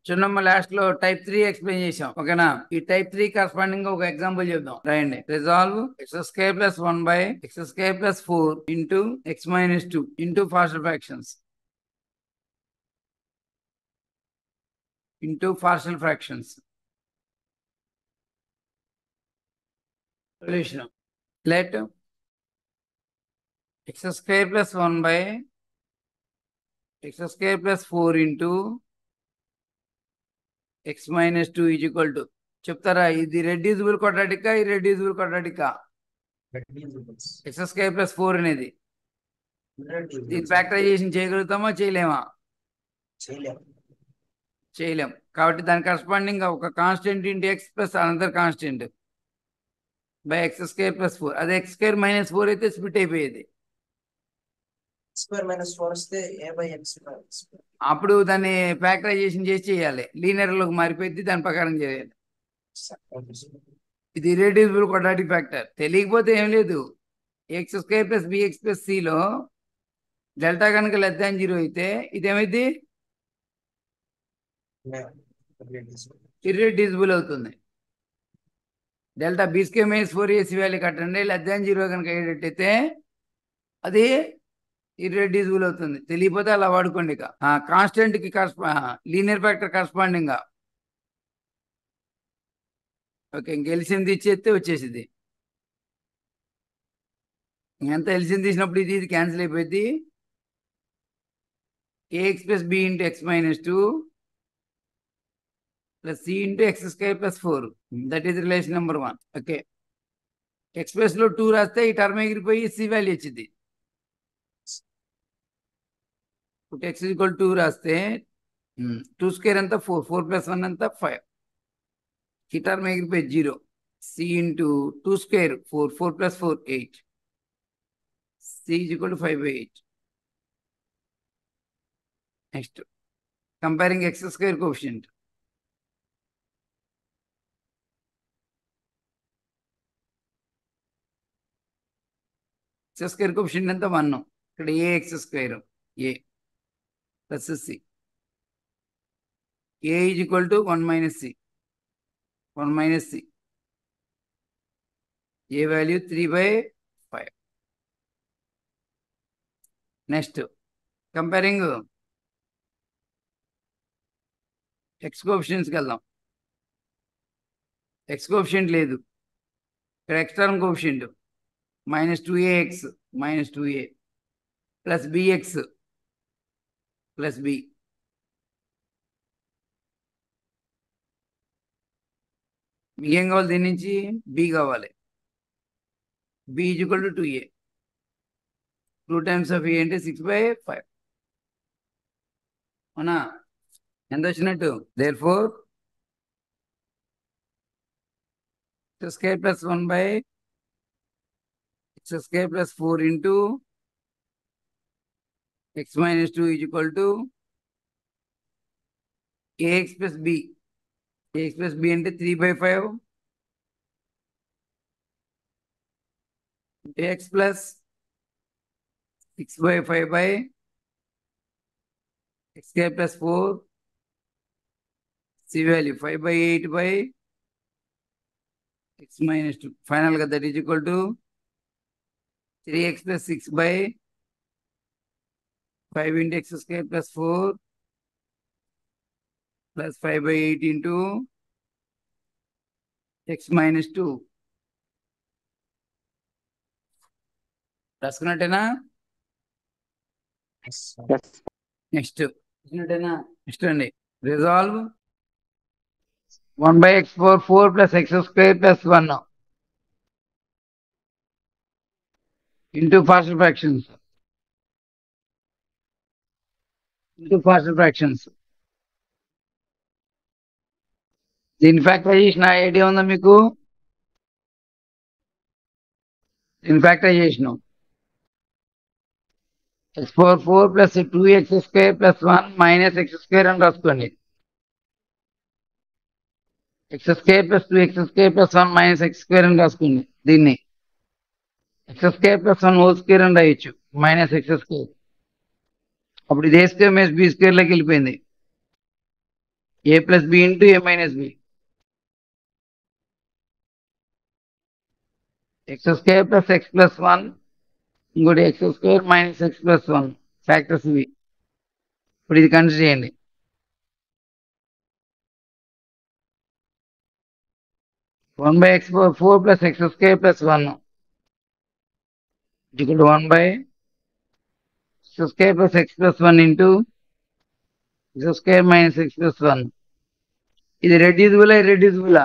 చిన్నమ్మ లాస్ట్ లో type 3 explain చేసాం. ఓకేనా? ఈ టైప్ 3 కరస్పాండింగ్ ఒక ఎగ్జాంపుల్ చెప్దాం. రాయండి. Resolve x² + 1/x² + 4 into x-2 into partial fractions solution. Let x² + 1/x² + 4 into x-2 equal to చెప్తారా? ఇది రెడ్యూసిబుల్ క్వాడ్రాటికా ఇర్రెడ్యూసిబుల్ క్వాడ్రాటికా? x² + 4 అనేది దీని ఫ్యాక్టరైజేషన్ చేయగలుగుతామా చేయలేమా? చేయలేం. కాబట్టి దాని కరస్పాండింగ్ ఒక constant into x plus another constant by x² + 4. అదే x² - 4 అయితే స్ప్లిట్ అయిపోయేది. అప్పుడు దాన్ని ఫ్యాక్టరైజేషన్ చేసి చేయాలి. లీనియర్ లోకి మారిపోయింది, దాని ప్రకారం చేయాలి. ఇది ఇర్రెడ్యూసిబుల్ క్వాడ్రాటిక్ ఫ్యాక్టర్. తెలియకపోతే ఏం లేదు, x² + bx + c లో డెల్టా కనుక <0 అయితే ఇదేమైంది? ఇర్రెడ్యూసిబుల్ అవుతుంది. డెల్టా b² - 4ac వాల్యూ కట్టండి, <0 కనుక అయ్యేటట్టయితే అది ఇర్రెడ్యూసిబుల్ అవుతుంది. తెలియకపోతే అలా వాడుకోండి. ఇక కాన్స్టెంట్ కి లీనియర్ ఫ్యాక్టర్ కరస్పాండింగ్ గా ఓకే. ఇంక ఎల్సిఎం తీసేస్తే వచ్చేసింది. ఎంత ఎల్సిఎం తీసినప్పుడు ఇది క్యాన్సిల్ అయిపోయింది. ax + b × x-2 + c × x² + 4. That is relation number 1. Okay. Express లో 2 రాస్తే ఈ టర్మ్ ఎగిరిపోయి సి వాల్యూ వచ్చింది. x = 2 రాస్తే 2² అంతా 4, 4 + 1 అంతా 5. ఈ టర్మ్ ఎగిరిపోయి 0. c × 2² 4, 4 + 4 8. c = 5/8. Next comparing x² coefficient. x² coefficient ఎంత? 1. ఇక్కడ ax² a plus c. a = 1 - c. 1 - c. a value 3/5. Next comparing x కోఎఫిషియంట్స్కి వెళ్దాం. x కోఎఫిషియంట్ లేదు. ఇక్కడ external coefficient -2ax - 2a plus bx plus b. మీకేం కావాలి? దీని నుంచి b కావాలి. b = 2a. 2 times of a అంటే 6/5. అవునా? ఎంత వచ్చినట్టు? therefore x² + 1/x² + 4 into x-2 equal to ax + b. ax + b అంటే 3/5 x + 6/5/x² + 4 c value 5/8/x-2. Final గా that is equal to 3x + 6/5 × x² + 4 plus 5/8 into x-2. రాసుకున్నట్టేనా? Next next అండి. Resolve 1/x4 4 + x² + 1 into partial fractions. దీని factorisation idea ఉందా మీకు? దీని factorisation x4 4 + 2x² + 1 - x² అని రాసుకోండి. x² + 2x² + 1 - x² అని రాసుకోండి. దీన్ని x² + 1 హోల్ స్క్వేర్ అని రాయొచ్చు, -x². అప్పుడు ఇది a² - b² లోకి వెళ్ళిపోయింది. a plus b into a minus b. X square plus x plus 1 ఇంకోటి x square minus x plus 1 factors ఇవి. ఇప్పుడు ఇది కన్సిడర్ చేయండి. 1/x4 plus x square plus 1 equal to 1/x square plus x plus 1 into x square minus x plus 1. ఇది reducible irreducible?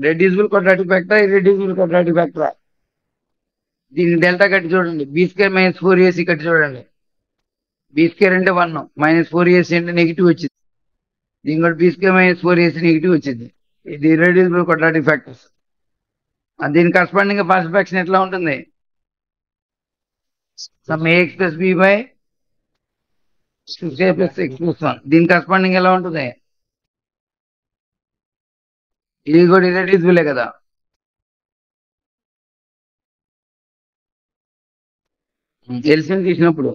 Reducible quadratic factor, irreducible quadratic factor. దీన్ని delta కట్టి చూడండి. B square minus 4ac కట్టి చూడండి. B square అంటే 1 minus 4ac అంటే negative వచ్చింది. దీని కూడా B square minus 4ac negative వచ్చింది. ఇది ఇర్రెడ్యూసిబుల్ క్వాడ్రాటిక్ ఫ్యాక్టర్స్. దీని కరస్పాండింగ్ పార్షియల్ ఫ్రాక్షన్ ఎట్లా ఉంటుంది? Some ax plus b by square plus x plus 1. దీని కరస్పాండింగ్ ఎలా ఉంటుంది? ఇది కూడా ఇర్రెడ్యూసిబులే కదా. ఎల్సిఎం తీసినప్పుడు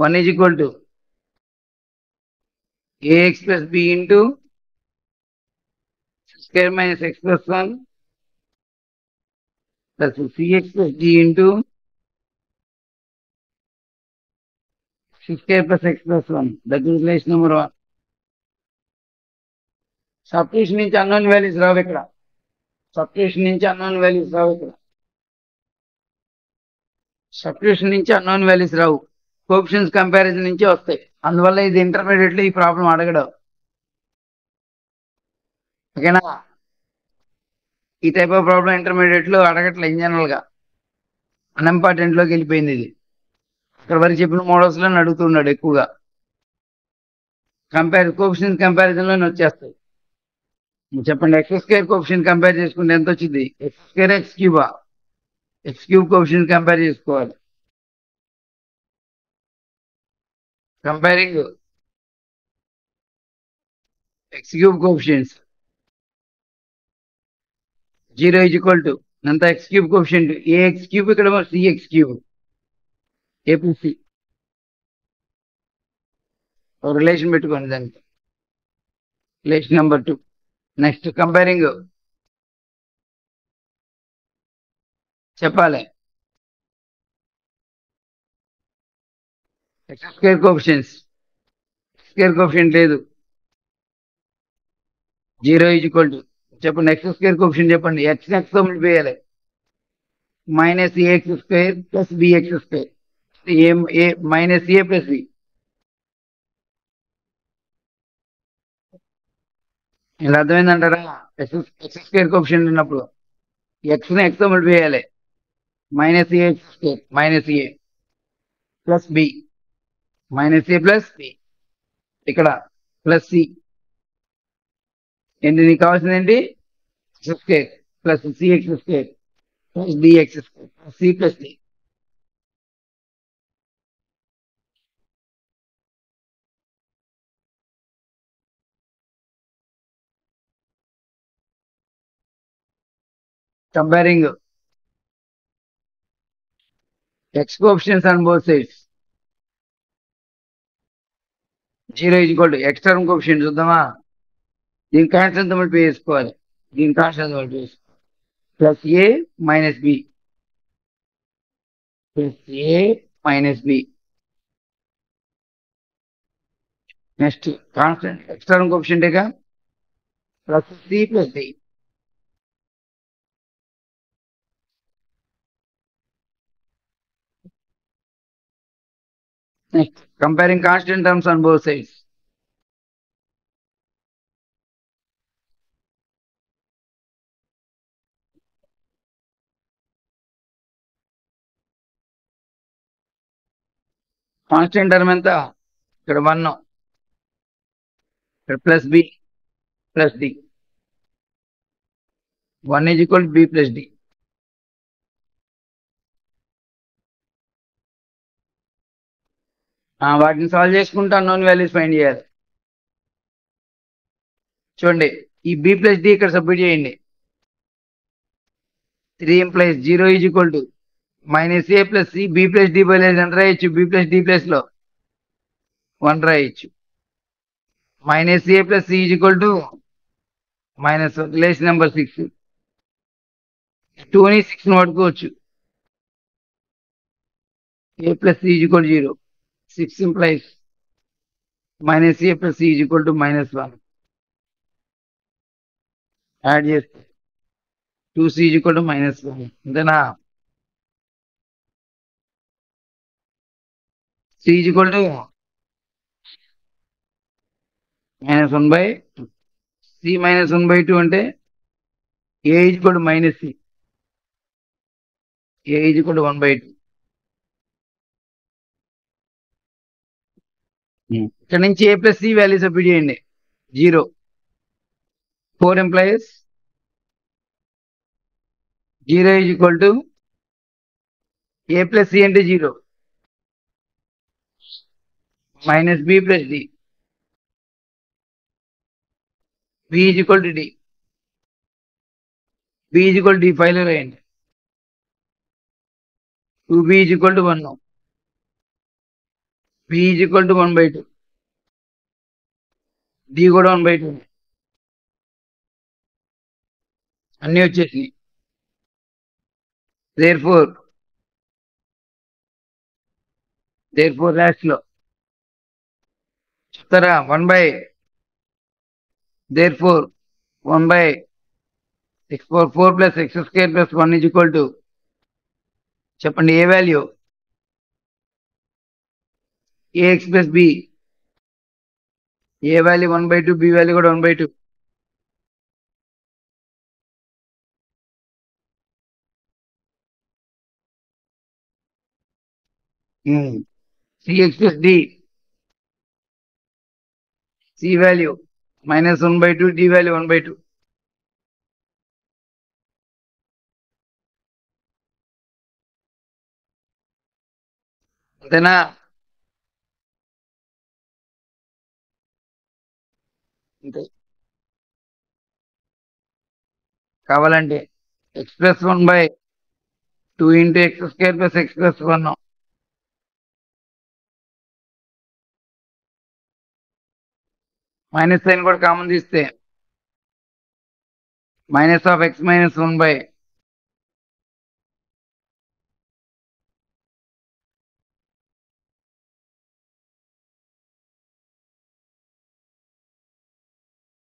1 is equal to ax plus b into square minus x plus 1 plus cx plus d into square plus x plus 1. That is relation number 1. Substitution నుంచి unknown values రావు ఇక్కడ. Substitution నుంచి అన్నోన్ వాల్యూస్ రావు ఇక్కడ. Substitution నుంచి unknown values రావు, coefficients comparison నుంచి వస్తాయి. అందువల్ల ఇది intermediate లో ఈ ప్రాబ్లం అడగడం. ఓకేనా? ఈ టైప్ ఆఫ్ ప్రాబ్లం ఇంటర్మీడియట్ లో అడగట్లే ఇన్ జనరల్ గా. అన్ఇంపార్టెంట్ లోకి వెళ్ళిపోయింది ఇది. ఇక్కడ వరకు చెప్పిన మోడల్స్ లో అడుగుతున్నాడు ఎక్కువగా. కోఎఫిషియెంట్ కంపారిజన్ లోనే వచ్చేస్తాయి. చెప్పండి, ఎక్స్ స్క్వేర్ కోఎఫిషియెంట్ కంపేర్ చేసుకుంటే ఎంత వచ్చింది? ఎక్స్ స్క్వేర్ ఎక్స్ క్యూబా? ఎక్స్ క్యూబ్ కోఎఫిషియెంట్ కంపేర్ చేసుకోవాలి. Comparing x cube coefficients 0 is equal to ఎంత? X cube coefficient a x cube, ఇక్కడ c x cube, a plus c. Relation పెట్టుకోండి దానికి. Relation number 2. నెక్స్ట్ కంపేరింగ్ చెప్పాలి. X square coefficients, square coefficient లేదు. 0 is equal to చెప్పండి, x square coefficient చెప్పండి. X x తో multiply minus a x square plus b x square, a minus a plus b. ఇలా అర్థమైందంటారా? X square coefficient ఉన్నప్పుడు x ని x తో మల్టిప్లై చేయాలి. Minus a x square minus a plus b, minus a plus b, ఇక్కడ plus c. ఏంటి నీకు కావాల్సింది? ఏంటి? X square plus c x square plus b x square plus c plus d. Comparing x coefficients on both sides. 0 is equal to x term coefficient చూద్దామా? దీని constant multiply చేసుకోవాలి. దీని constant multiply చేసుకోవాలి. Plus a minus b, plus a minus b. Next constant x term coefficient గా plus c plus d. Next, comparing constant terms on both sides. Constant term ఎంత? ఇక్కడ 1, ఇక్కడ plus b plus d. 1 is equal to b plus d. వాటిని solve చేసుకుంటూ unknown values find చేయాలి. చూడండి, ఈ b plus d ఇక్కడ సబ్మిట్ చేయండి. 3 implies 0 is equal to minus a plus c. B plus d బయలు ఎంత రాయొచ్చు? బి ప్లస్ డి ప్లస్ లో 1 రాయొచ్చు. minus a plus c is equal to minus 1 relation number 6. 2 ని 6 ని వాడుకోవచ్చు. a plus c is equal to 0. 6 implies minus a plus c is equal to minus 1. Add చేస్తే 2c is equal to minus 1. అంతేనా? c is equal to minus 1 by 2. c minus 1 by 2 అంటే a is equal to minus c. a is equal to 1 by 2. ఇక్కడ నుంచి a plus c value substitute చేయండి. 0. 4 implies 0 is equal to a plus c అంటే 0 minus b plus d. b is equal to d. b is equal to d 5 లో రాయండి. 2b is equal to 1. b is equal to 1 by 2. d కూడా 1 by 2. అన్నీ వచ్చేసినాయి. therefore last లో చెప్తారా? 1 by therefore 1 by x power 4 plus x square plus 1 is equal to చెప్పండి a value? ax plus b. a value 1 by 2, b value కూడా 1 by 2. cx plus d. c value minus 1 by 2, d value 1 by 2. అంతేనా? అంతే. కావాలంటే x plus 1 by 2 into x square plus x plus 1. Minus sign కూడా common తీస్తే minus of x minus 1 by